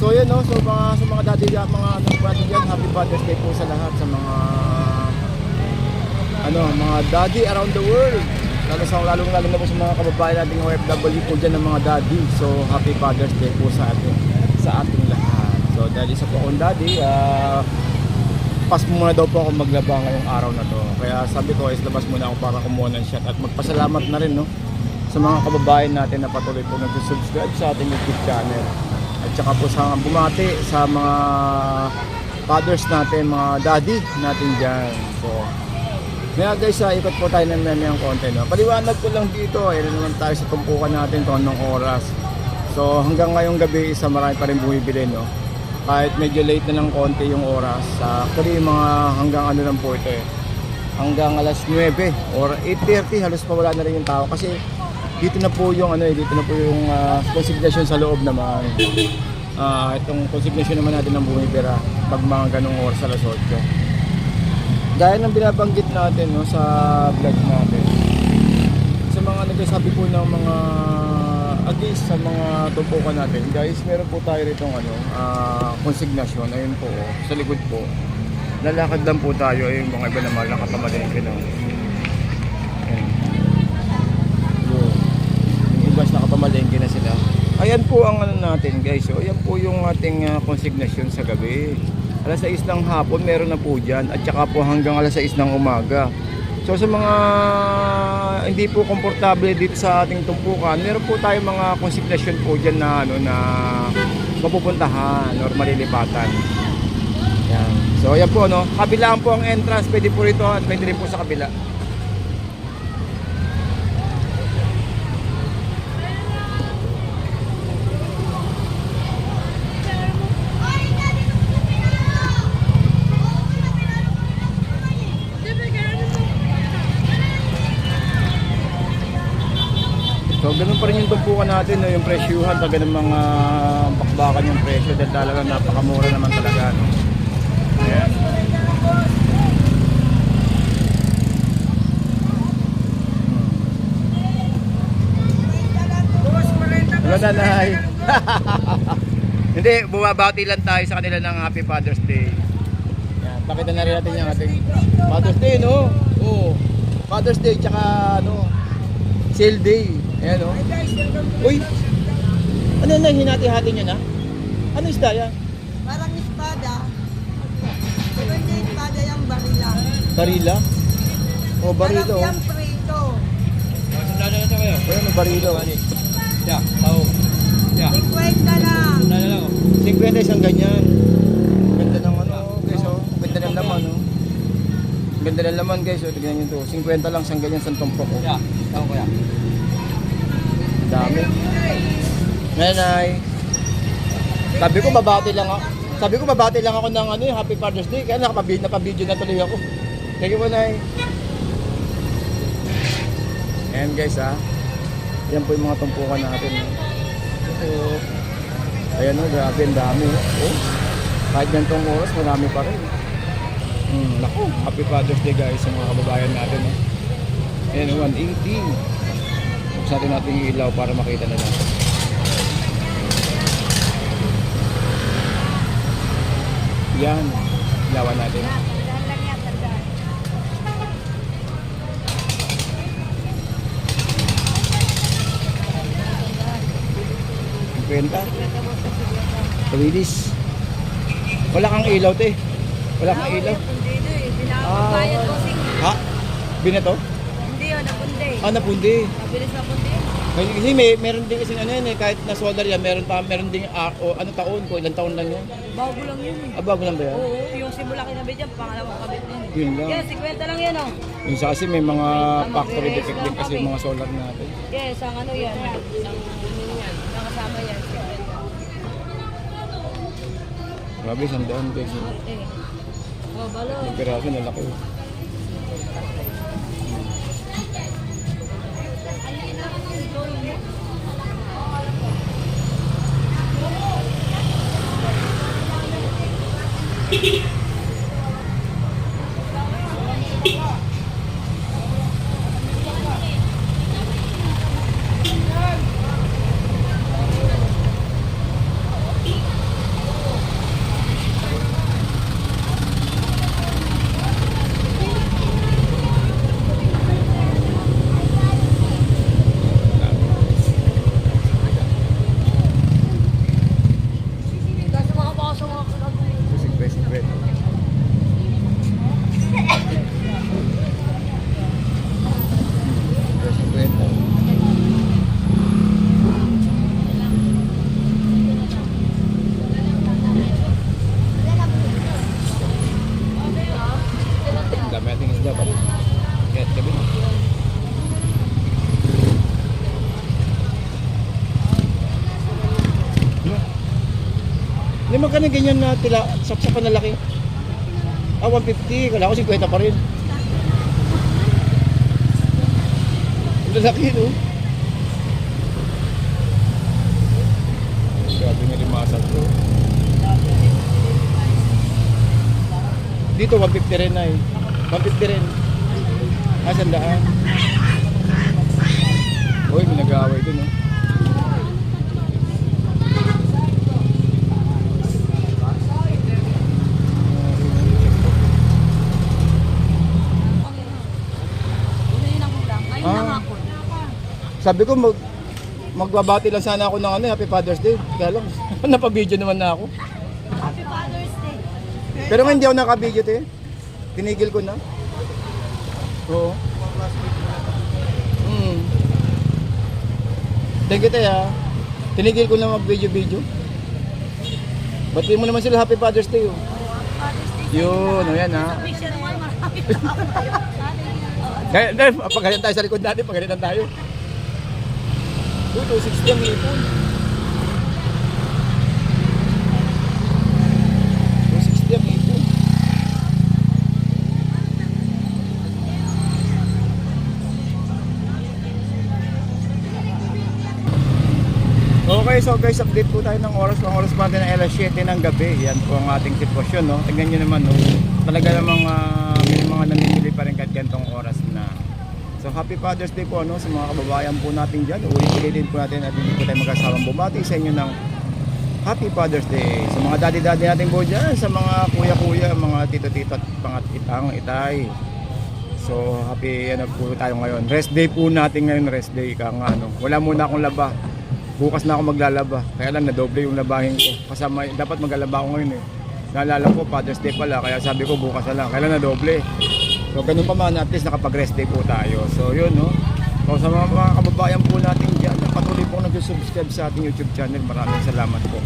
So yan no, so sa mga daddy, mga daddy dyan, happy Father's Day po sa lahat, sa mga mga daddy around the world. Lalo na po sa mga kababayan nating OFW po dyan ng mga daddy. So happy Father's Day po sa ating lahat. So dahil isa po akong daddy, pas muna daw po ako maglaba ngayong araw na to. Kaya sabi ko is labas muna ako para kumuha ng shot at magpasalamat na rin no sa mga kababayan natin na patuloy po nag-subscribe sa ating YouTube channel. At saka po sa bumati sa mga fathers natin, mga daddy natin dyan. So kaya guys, ikot po tayo ng memayang konti no. Paliwanag ko lang dito, ayun naman tayo sa tumpukan natin kung anong oras. So hanggang ngayong gabi isa marami pa rin bumibili no. Kahit medyo late na ng konti yung oras, actually mga hanggang lang po ito hanggang alas 9 or 8:30 halos pa wala na rin yung tao kasi dito na po yung consignation sa loob naman. Itong consignation naman natin ng bumibira pag mga ganong oras alas 8. Gaya ng binabanggit natin no, sa vlog natin, sa mga nagsasabi po ng mga against sa mga tumpukan natin, guys, meron po tayo ritong consignation. Ayun po, sa likod po. Lalakad lang po tayo, ayun mga iba naman nakatamalengke no. Yung iba nakapamalengke na sila. Ayan po ang natin guys, so ayan po yung ating consignation sa gabi. Alas 6 ng hapon meron na po dyan, at saka po hanggang alas 6 ng umaga. So sa mga hindi po komportable dito sa ating tumpukan, meron po tayo mga consignation po dyan na na mapupuntahan or malilipatan. Yan. So ayan po no, kabilaan po ang entrance, pwede po rito at pwede rin po sa kabila. So ganun pa rin yung tumpukan natin no, yung presyuhan pag ganun mga bakbakan yung presyo dahil talaga napakamura naman talaga no. Ayan. Wala nanay. Hindi, bumabati lang tayo sa kanila ng Happy Father's Day. Yan, pakita na rin natin yung ating Father's Day no. Oo. Father's Day tsaka sale day. Ayan o. Uy! Ano na hinati-hati nyo na? Ano isda yan? Parang espada. Pero hindi espada yung barila. Barila? O barilo. Parang yung prito. Sandala na kayo. Ayan o barilo. Yeah, tao. Yeah. 50 lang. Sandala lang oh. 50 isang ganyan. Ganda ng guys o. Ganda ng laman o. Ganda ng laman guys o. Tignan nyo to. 50 lang isang ganyan sa tumpok o. Yeah, tao ko yan. Dami. Nanay. Sabi ko babati lang ako ng Happy Father's Day kaya napabidyo na tuloy ako. Thank you po, Nay. Ayan guys yan po yung mga tumpukan natin. So, ayan o, grabe ang dami. Oh, kahit ganitong oras marami pa rin. Naku, Happy Father's Day guys sa mga kababayan natin. Ayan 180. Buksan natin yung ilaw para makita na natin. Yan, ilawan natin. Kwenta? Kawilis. Wala kang ilaw te. Wala kang ilaw. Ha? Binato? Hindi yun, napundi. Napundi. Mabilis napundi. Kasi meron din kasi kahit na solder yan, meron ding taon ko, ilang taon lang yan. Bago lang yun eh. Bago lang ba yan? Oo, yung simula kinabit dyan, pangalawang kabit yun. Yun lang. Yes, 50 lang yan oh. Yung sa kasi may mga factory defect din kasi yung mga solar natin. Yes, ang ano yan. Nakasama yan. Grabe, sandaan guys. Balo. Yung piraso na laki. Hindi magkano ganyan na tila, saksakan na laki. 150. Kala ko 50 pa rin. Ang laki, no? Grabe nga limasag to. Dito 150 rin na eh. 150 rin. Sandaan. Uy, may nag-aaway dun, no? Sabi ko magbabati lang sana ako ng Happy Father's Day. Kaya lang, napabideo naman na ako. Happy Father's Day. Pero nga hindi ako nakabideo, te. Tinigil ko na. Oo. Thank you, te, ha. Tinigil ko na mag-video. Batiin mo naman sila Happy Father's Day, oh. Father's Day. Yun, o yan, ha. Picture naman, marami tao. Dahil, pagkalitan tayo sa likod natin, pagkalitan tayo. 260 ang ipon. 260 ang ipon. Okay, so guys, update po tayo ng oras. Ang oras pa natin ng alas 7 ng gabi. Yan po ang ating sitwasyon, no? Tingnan nyo naman, no? Talaga namang may mga namimili pa rin kahit gantong oras na. So Happy Father's Day po, no, sa mga kababayan po natin dyan. Ulit-ulitin po natin at hindi po tayo magkasawang bumati sa inyo ng Happy Father's Day. Sa mga daddy-daddy natin po dyan, sa mga kuya-kuya, mga tito-tito at pangat-itang itay. So happy po tayo ngayon. Rest day po natin ngayon, rest day ka nga, no. Wala muna akong laba. Bukas na ako maglalaba. Kaya lang nadoble yung labahin ko. Kasama, dapat maglalaba ako ngayon eh. Naalala ko, Father's Day pala. Kaya sabi ko bukas na lang. Kaya lang nadoble. So ganun pa man, at least nakapag-rest day po tayo. So yun, no. So sa mga kababayan po natin dyan, patuloy po nag-subscribe sa ating YouTube channel. Maraming salamat po.